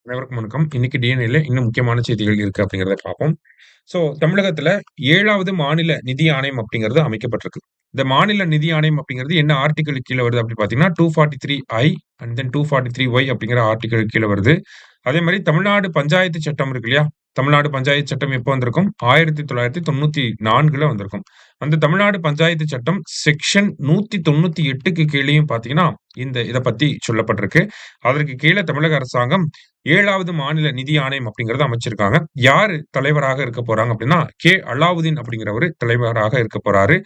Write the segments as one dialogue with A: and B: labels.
A: அனைவருக்கும் வணக்கம். இன்னைக்கு டிஎன்ஏல இன்னும் முக்கியமான செய்திகள் இருக்கு அப்படிங்கிறத பார்ப்போம். தமிழகத்துல 7வது மாநில நிதி ஆணையம் அப்படிங்கிறது அமைக்கப்பட்டிருக்கு. இந்த மாநில நிதி ஆணையம் அப்படிங்கிறது என்ன ஆர்டிகிலுக்கு கீழ வருது அப்படின்னு பார்த்தீங்கன்னா, 243 அண்ட் தென் 243 அப்படிங்கிற ஆர்டிகிலுக்கு கீழ வருது. அதே மாரி தமிழ்நாடு பஞ்சாயத்து சட்டம் இருக்கு இல்லையா? தமிழ்நாடு பஞ்சாயத்து சட்டம் எப்போ வந்திருக்கும்? 1994ல வந்திருக்கும். அந்த தமிழ்நாடு பஞ்சாயத்து சட்டம் செக்ஷன் 198க்கு கீழயும் பார்த்தீங்கன்னா, இத பத்தி சொல்லப்பட்டிருக்கு. அதற்கு கீழ தமிழக அரசாங்கம் 7வது மாநில நிதி ஆணையம் அப்படிங்கிறத அமைச்சிருக்காங்க. யாரு தலைவராக இருக்க போறாங்க அப்படின்னா, அலாவுதீன் அப்படிங்கிறவரு தலைவராக இருக்க போறாரு.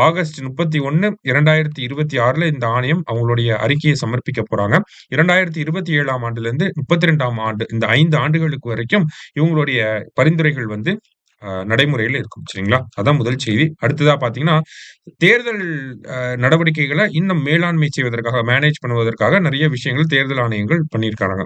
A: ஆகஸ்ட் 31, 2026ல இந்த ஆணையம் அவங்களுடைய அறிக்கையை சமர்ப்பிக்க போறாங்க. 2027ஆம் ஆண்டுலேருந்து 32ஆம் ஆண்டு இந்த 5 ஆண்டுகளுக்கு வரைக்கும் இவங்களுடைய பரிந்துரைகள் வந்து நடைமுறையில இருக்கும். சரிங்களா? அதான் முதல் செய்தி. அடுத்ததா பார்த்தீங்கன்னா, தேர்தல் நடவடிக்கைகள இன்னும் மேலாண்மை செய்வதற்காக, மேனேஜ் பண்ணுவதற்காக நெறைய விஷயங்கள் தேர்தல் ஆணையங்கள் பண்ணியிருக்காங்க.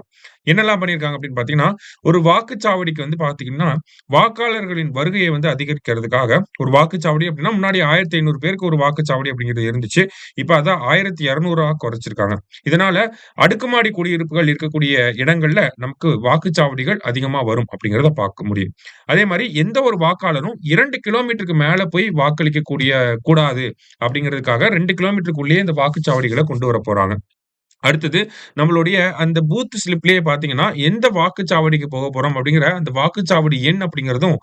A: என்னெல்லாம் பண்ணியிருக்காங்க அப்படின்னு பார்த்தீங்கன்னா, ஒரு வாக்குச்சாவடிக்கு வந்து பார்த்தீங்கன்னா, வாக்காளர்களின் வருகையை வந்து அதிகரிக்கிறதுக்காக ஒரு வாக்குச்சாவடி அப்படின்னா, முன்னாடி 1500 பேருக்கு ஒரு வாக்குச்சாவடி அப்படிங்கிறது இருந்துச்சு. இப்ப அத 1200ஆ குறைச்சிருக்காங்க. இதனால அடுக்குமாடி குடியிருப்புகள் இருக்கக்கூடிய இடங்கள்ல நமக்கு வாக்குச்சாவடிகள் அதிகமா வரும் அப்படிங்கிறத பார்க்க முடியும். அதே மாரி எந்த ஒரு வாக்காளரும் 2 கிலோமீட்டருக்கு மேல போய் கூடாது அப்படிங்கிறதுக்காக 2 கிலோமீட்டருக்குள்ளேயே இந்த வாக்குச்சாவடிகள கொண்டு வரப்போறாங்க. அடுத்தது நம்மளுடைய அந்த பூத் ஸ்லிப்லயே பார்த்தீங்கன்னா, எந்த வாக்குச்சாவடிக்கு போறோம் அப்படிங்கிற அந்த வாக்குச்சாவடி எண் அப்படிங்கிறதும்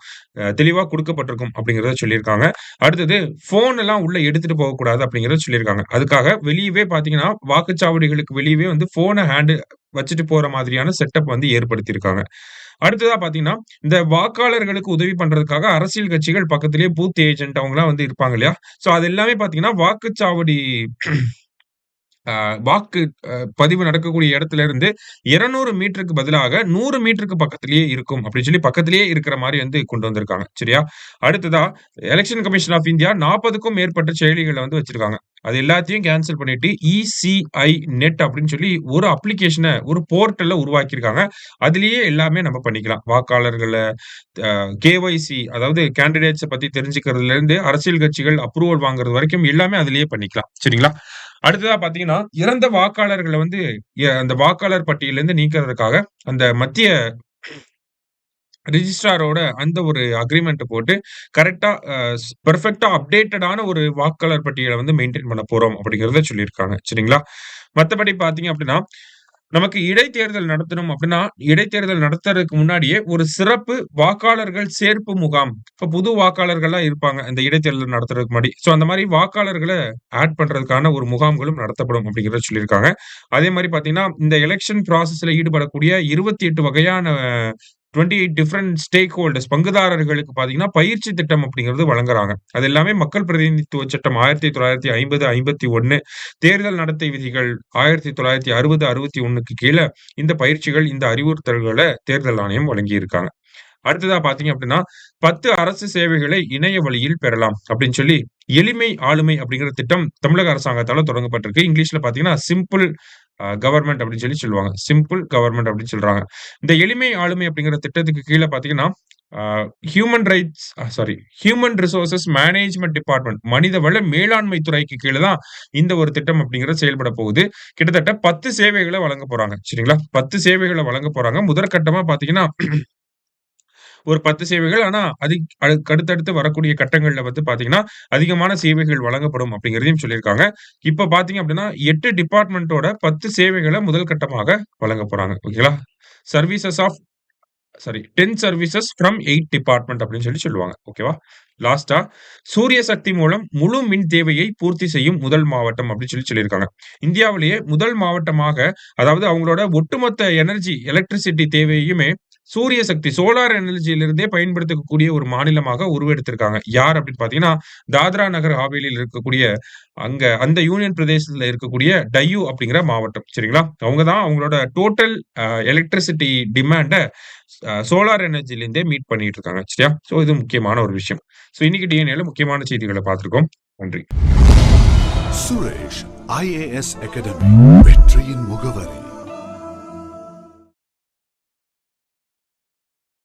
A: தெளிவா குடுக்கப்பட்டிருக்கும் அப்படிங்கிறத சொல்லியிருக்காங்க. அடுத்தது ஃபோன் எல்லாம் உள்ள எடுத்துட்டு போகக்கூடாது அப்படிங்கிறத சொல்லியிருக்காங்க. அதுக்காக வெளியவே பார்த்தீங்கன்னா, வாக்குச்சாவடிகளுக்கு வெளியவே வந்து வச்சுட்டு போற மாதிரியான செட்டப் வந்து ஏற்படுத்தியிருக்காங்க. அடுத்ததா பார்த்தீங்கன்னா, இந்த வாக்காளர்களுக்கு உதவி பண்றதுக்காக அரசியல் கட்சிகள் பக்கத்திலேயே பூத் ஏஜென்ட் அவங்கலாம் வந்து இருப்பாங்க இல்லையா? அது எல்லாமே பார்த்தீங்கன்னா, வாக்குச்சாவடி அ வாக்கு பதிவு நடக்கக்கூடிய இடத்துல இருந்து 200 மீட்டருக்கு பதிலாக 100 மீட்டருக்கு பக்கத்திலேயே இருக்கும் அப்படின்னு சொல்லி பக்கத்திலேயே இருக்கிற மாரி வந்து கொண்டு வந்திருக்காங்க. சரியா? அடுத்ததா எலக்ஷன் கமிஷன் ஆஃப் இந்தியா 40க்கும் மேற்பட்ட செயலிகள வந்து வச்சிருக்காங்க. அது எல்லாத்தையும் கேன்சல் பண்ணிட்டு இசிஐ நெட் அப்படின்னு சொல்லி ஒரு ஒரு போர்ட்டல உருவாக்கியிருக்காங்க. அதிலேயே எல்லாமே நம்ம பண்ணிக்கலாம். வாக்காளர்கள கேஒய்சி அதாவது கேண்டிடேட்ஸ பத்தி தெரிஞ்சுக்கிறதுல இருந்து அரசியல் கட்சிகள் அப்ரூவல் வாங்குறது வரைக்கும் எல்லாமே அதிலேயே பண்ணிக்கலாம். சரிங்களா? அடுத்ததா பார்த்தீங்கன்னா, இறந்த வாக்காளர்கள வந்து அந்த வாக்காளர் பட்டியலிருந்து நீக்குறதுக்காக, அந்த மத்திய ரிஜிஸ்ட்ராரோட அந்த ஒரு அக்ரீமெண்ட் போட்டு கரெக்ட்டா பெர்ஃபெக்ட்டா அப்டேட்டடான ஒரு வாக்காளர் பட்டியல வந்து மெயின்டெயின் பண்ண போறோம் அப்படிங்கிறத சொல்லியிருக்காங்க. சரிங்களா? மத்தபடி பார்த்தீங்க அப்படின்னா, நமக்கு இடைத்தேர்தல் நடத்தணும் அப்படின்னா, இடைத்தேர்தல் நடத்துறதுக்கு முன்னாடியே ஒரு சிறப்பு வாக்காளர்கள் சேர்ப்பு முகாம். இப்ப புது வாக்காளர்கள்லாம் இருப்பாங்க. இந்த இடைத்தேர்தல் நடத்துறதுக்கு முன்னாடி. அந்த மாரி வாக்காளர்கள ஆட் பண்றதுக்கான ஒரு முகாம்களும் நடத்தப்படும் அப்படிங்கிறத சொல்லியிருக்காங்க. அதே மாரி பார்த்தீங்கன்னா, இந்த எலக்ஷன் ப்ராசஸ்ல ஈடுபடக்கூடிய 28 வகையான 28 டிஃபரண்ட் ஸ்டேக் ஹோல்டர்ஸ் பங்குதாரர்களுக்கு பார்த்தீங்கன்னா, பயிற்சி திட்டம் அப்படிங்கிறது வழங்குறாங்க. அது எல்லாமே மக்கள் பிரதிநிதித்துவ சட்டம் 1950, 51 தேர்தல் நடத்தை விதிகள் 1960, 61க்கு கீழ இந்த பயிற்சிகள், இந்த அறிவுறுத்தல்கள தேர்தல் ஆணையம் வழங்கியிருக்காங்க. அடுத்ததா பார்த்தீங்க அப்படின்னா, 10 அரசு சேவைகளை இணைய வழியில் பெறலாம் அப்படின்னு சொல்லி, எளிமை ஆளுமை அப்படிங்கிற திட்டம் தமிழக அரசாங்கத்தால தொடங்கப்பட்டிருக்கு. இங்கிலீஷ்ல பார்த்தீங்கன்னா, சிம்பிள் கவர்ன்மென்ட் அப்படின்னு சொல்லுவாங்க. சிம்பிள் கவர்ன்மென்ட் அப்படின்னு சொல்றாங்க. இந்த எளிமை ஆளுமை அப்படிங்கிற திட்டத்துக்கு கீழ பார்த்தீங்கன்னா, uh human rights human resources management department மனிதவள மேலாண்மை துறைக்கு கீழ தான் இந்த ஒரு திட்டம் அப்படிங்கிறது செயல்பட போகுது. கிட்டத்தட்ட 10 சேவைகள வழங்க போறாங்க. சரிங்களா? 10 சேவைகள வழங்க போறாங்க. முதற்கட்டமா பார்த்தீங்கன்னா ஒரு 10 சேவைகள். ஆனா, அடுத்தடுத்து வரக்கூடிய கட்டங்கள்ல வந்து பார்த்தீங்கன்னா, அதிகமான சேவைகள் வழங்கப்படும் அப்படிங்கிறதையும் சொல்லியிருக்காங்க. இப்ப பார்த்தீங்க அப்படின்னா, 8 டிபார்ட்மென்ட்டோட 10 சேவைகள முதல் கட்டமாக வழங்க போறாங்க. ஓகேங்களா? Services of 10 services from 8 department அப்படின்னு சொல்லுவாங்க. ஓகேவா? லாஸ்ட்டா சூரிய சக்தி மூலம் முழு மின் தேவையை பூர்த்தி செய்யும் முதல் மாவட்டம் அப்படின்னு சொல்லியிருக்காங்க. இந்தியாவிலேயே முதல் மாவட்டமாக அதாவது அவங்களோட ஒட்டுமொத்த எலக்ட்ரிசிட்டி தேவையுமே சூரிய சக்தி, சோலார் எனர்ஜியிலிருந்தே பயன்படுத்தக்கூடிய ஒரு மாநிலமாக உருவெடுத்திருக்காங்க. யார் அப்படின்னு பார்த்தீங்கன்னா, தாத்ரா நகர் ஹாவேலியில் இருக்கக்கூடிய அந்த யூனியன் பிரதேசத்துல இருக்கக்கூடிய டையூ அப்படிங்கிற மாவட்டம். சரிங்களா? அவங்க தான் அவங்களோட டோட்டல் எலக்ட்ரிசிட்டி டிமாண்ட சோலார் எனர்ஜிலேருந்தே மீட் பண்ணிட்டு இருக்காங்க. சரியா? இது முக்கியமான ஒரு விஷயம். இன்னைக்கு டிஎன்ஏல முக்கியமான செய்திகள பார்த்திருக்கோம். நன்றி.
B: சுரேஷ் ஐஏஎஸ் அகாடமி வெற்றியின் முகவரி.